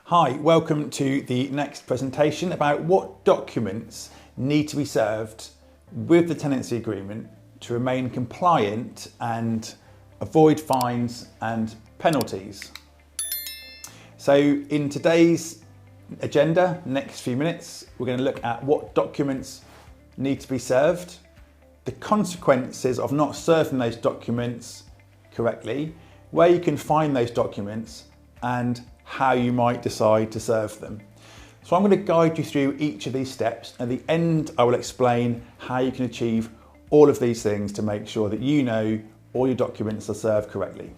Hi, welcome to the next presentation about what documents need to be served with the tenancy agreement to remain compliant and avoid fines and penalties. So in today's agenda, next few minutes, we're going to look at what documents need to be served, the consequences of not serving those documents correctly, where you can find those documents, and how you might decide to serve them. So I'm going to guide you through each of these steps. At the end, I will explain how you can achieve all of these things to make sure that you know all your documents are served correctly.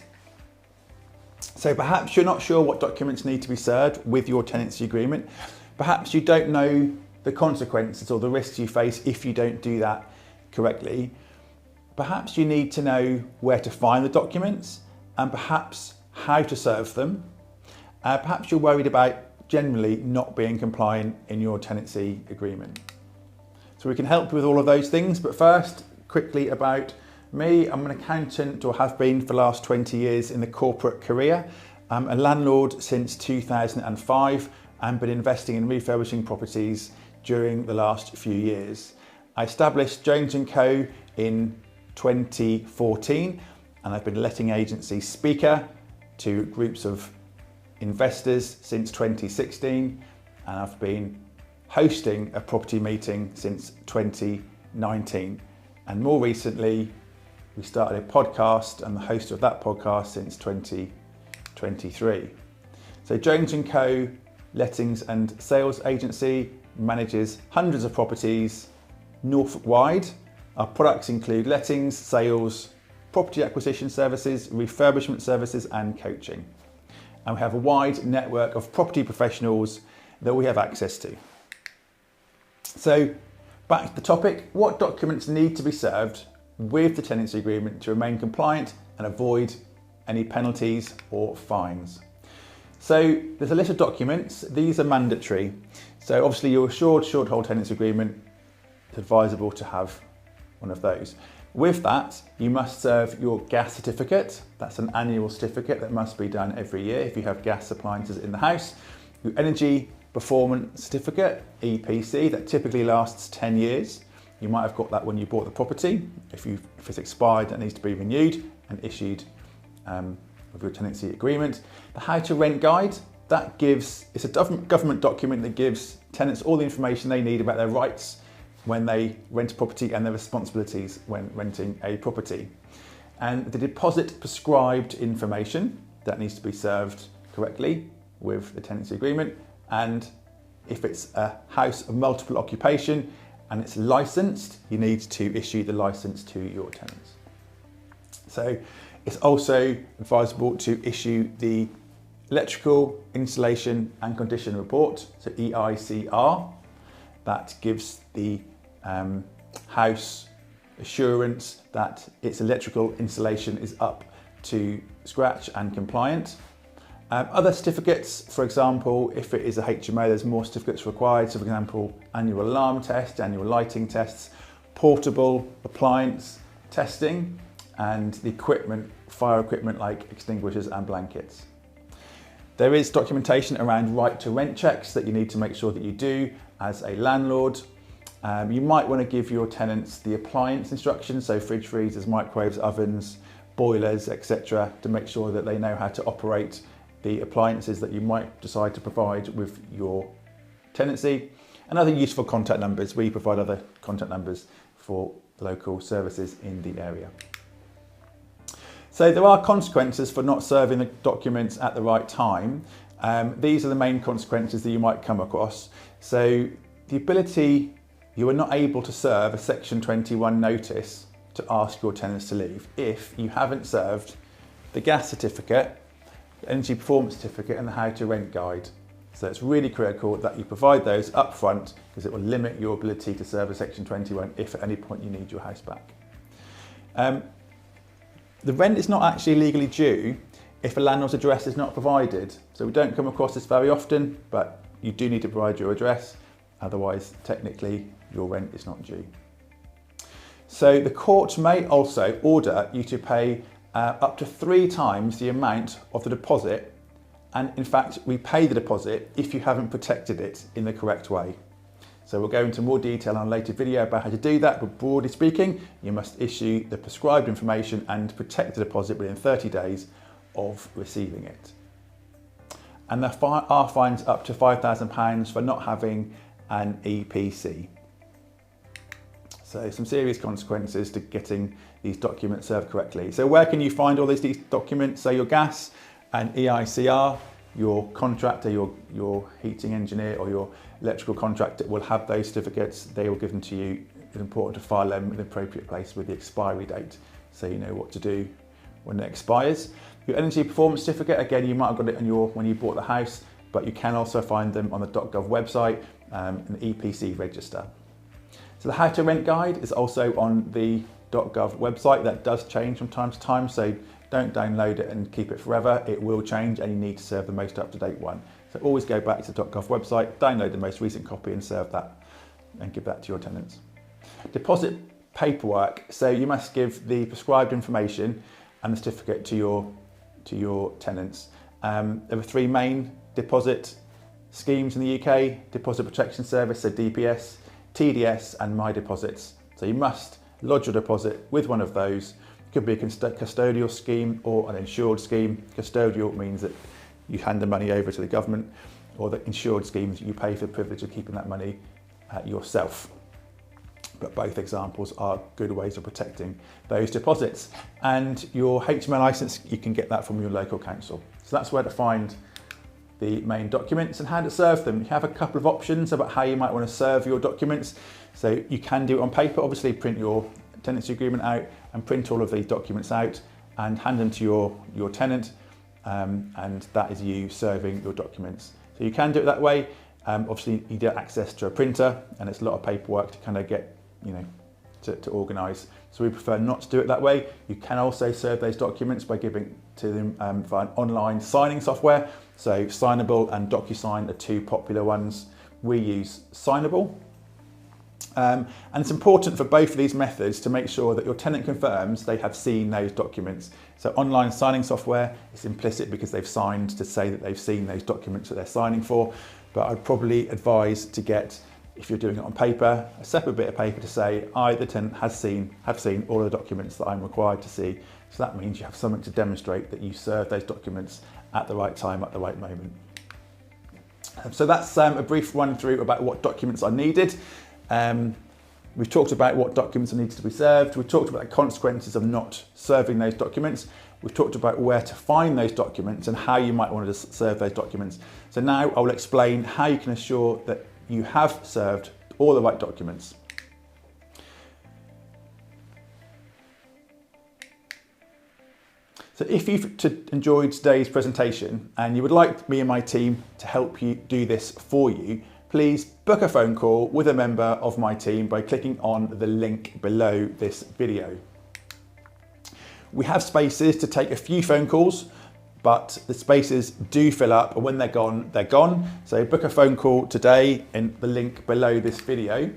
So perhaps you're not sure what documents need to be served with your tenancy agreement. Perhaps you don't know the consequences or the risks you face if you don't do that correctly. Perhaps you need to know where to find the documents and perhaps how to serve them. Perhaps you're worried about generally not being compliant in your tenancy agreement. So we can help you with all of those things, but first, quickly about me. I'm an accountant, or have been for the last 20 years in the corporate career. I'm a landlord since 2005 and been investing in refurbishing properties during the last few years. I established Jones&Co in 2014 and I've been a letting agency speaker to groups of investors since 2016, and I've been hosting a property meeting since 2019, and more recently we started a podcast and the host of that podcast since 2023. So Jones&Co lettings and sales agency manages hundreds of properties Norfolk wide. Our products include lettings, sales, property acquisition services, refurbishment services and coaching. And we have a wide network of property professionals that we have access to. So back to the topic, what documents need to be served with the tenancy agreement to remain compliant and avoid any penalties or fines? So there's a list of documents. These are mandatory. So obviously your assured short hold tenancy agreement, it's advisable to have one of those. With that, you must serve your gas certificate. That's an annual certificate that must be done every year if you have gas appliances in the house. Your energy performance certificate, EPC, that typically lasts 10 years. You might have got that when you bought the property. If it's expired, that needs to be renewed and issued with your tenancy agreement. The how to rent guide, it's a government document that gives tenants all the information they need about their rights when they rent a property and their responsibilities when renting a property. And the deposit prescribed information, that needs to be served correctly with the tenancy agreement. And if it's a house of multiple occupation and it's licensed, you need to issue the license to your tenants. So it's also advisable to issue the electrical installation and condition report, so EICR. That gives the house assurance that its electrical installation is up to scratch and compliant. Other certificates, for example, if it is a HMO, there's more certificates required. So for example, annual alarm test, annual lighting tests, portable appliance testing, and the equipment, fire equipment like extinguishers and blankets. There is documentation around right to rent checks that you need to make sure that you do as a landlord. You might want to give your tenants the appliance instructions, so fridge, freezers, microwaves, ovens, boilers, etc., to make sure that they know how to operate the appliances that you might decide to provide with your tenancy. And other useful contact numbers. We provide other contact numbers for local services in the area. So there are consequences for not serving the documents at the right time. These are the main consequences that you might come across. So you are not able to serve a Section 21 notice to ask your tenants to leave if you haven't served the gas certificate, the energy performance certificate and the how to rent guide. So it's really critical that you provide those up front because it will limit your ability to serve a Section 21 if at any point you need your house back. The rent is not actually legally due if a landlord's address is not provided. So we don't come across this very often, but you do need to provide your address. Otherwise, technically, your rent is not due. So the court may also order you to pay up to 3 times the amount of the deposit and in fact repay the deposit if you haven't protected it in the correct way. So we'll go into more detail on a later video about how to do that, but broadly speaking, you must issue the prescribed information and protect the deposit within 30 days of receiving it. And there are fines up to £5,000 for not having an EPC. So some serious consequences to getting these documents served correctly. So where can you find all these documents? So your gas and EICR, your contractor, your heating engineer or your electrical contractor will have those certificates. They will give them to you. It's important to file them in the appropriate place with the expiry date so you know what to do when it expires. Your energy performance certificate, again, you might have got it when you bought the house, but you can also find them on the .gov website and the EPC register. So the how to rent guide is also on the .gov website. That does change from time to time, so don't download it and keep it forever. It will change and you need to serve the most up-to-date one. So always go back to the .gov website, download the most recent copy and serve that and give that to your tenants. Deposit paperwork. So you must give the prescribed information and the certificate to your tenants. There are three main deposit schemes in the UK: Deposit Protection Service, so DPS, TDS and My Deposits. So you must lodge your deposit with one of those. It could be a custodial scheme or an insured scheme. Custodial means that you hand the money over to the government, or the insured schemes you pay for the privilege of keeping that money yourself. But both examples are good ways of protecting those deposits. And your HMO license, you can get that from your local council. So that's where to find the main documents and how to serve them. You have a couple of options about how you might want to serve your documents. So you can do it on paper, obviously print your tenancy agreement out and print all of these documents out and hand them to your tenant, and that is you serving your documents. So you can do it that way. Obviously you get access to a printer and it's a lot of paperwork to kind of get, to organise. So we prefer not to do it that way. You can also serve those documents by giving to them via an online signing software. So Signable and DocuSign are two popular ones. We use Signable. And it's important for both of these methods to make sure that your tenant confirms they have seen those documents. So online signing software is implicit because they've signed to say that they've seen those documents that they're signing for. But I'd probably advise to get, if you're doing it on paper, a separate bit of paper to say, I, the tenant, have seen all the documents that I'm required to see. So that means you have something to demonstrate that you served those documents at the right time, at the right moment. So that's a brief run through about what documents are needed. We've talked about what documents are needed to be served. We've talked about the consequences of not serving those documents. We've talked about where to find those documents and how you might want to serve those documents. So now I will explain how you can ensure that you have served all the right documents. So if you've enjoyed today's presentation and you would like me and my team to help you do this for you, please book a phone call with a member of my team by clicking on the link below this video. We have spaces to take a few phone calls, but the spaces do fill up, and when they're gone, they're gone. So book a phone call today in the link below this video.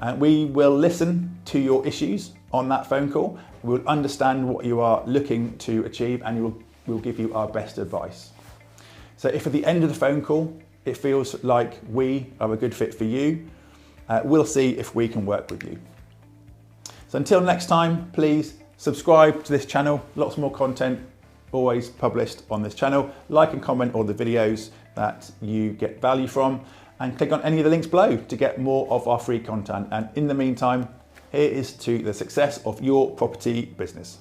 And we will listen to your issues on that phone call. We'll understand what you are looking to achieve and we'll give you our best advice. So if at the end of the phone call, it feels like we are a good fit for you, we'll see if we can work with you. So until next time, please subscribe to this channel. Lots more content always published on this channel. Like and comment all the videos that you get value from, and click on any of the links below to get more of our free content. And in the meantime, here is to the success of your property business.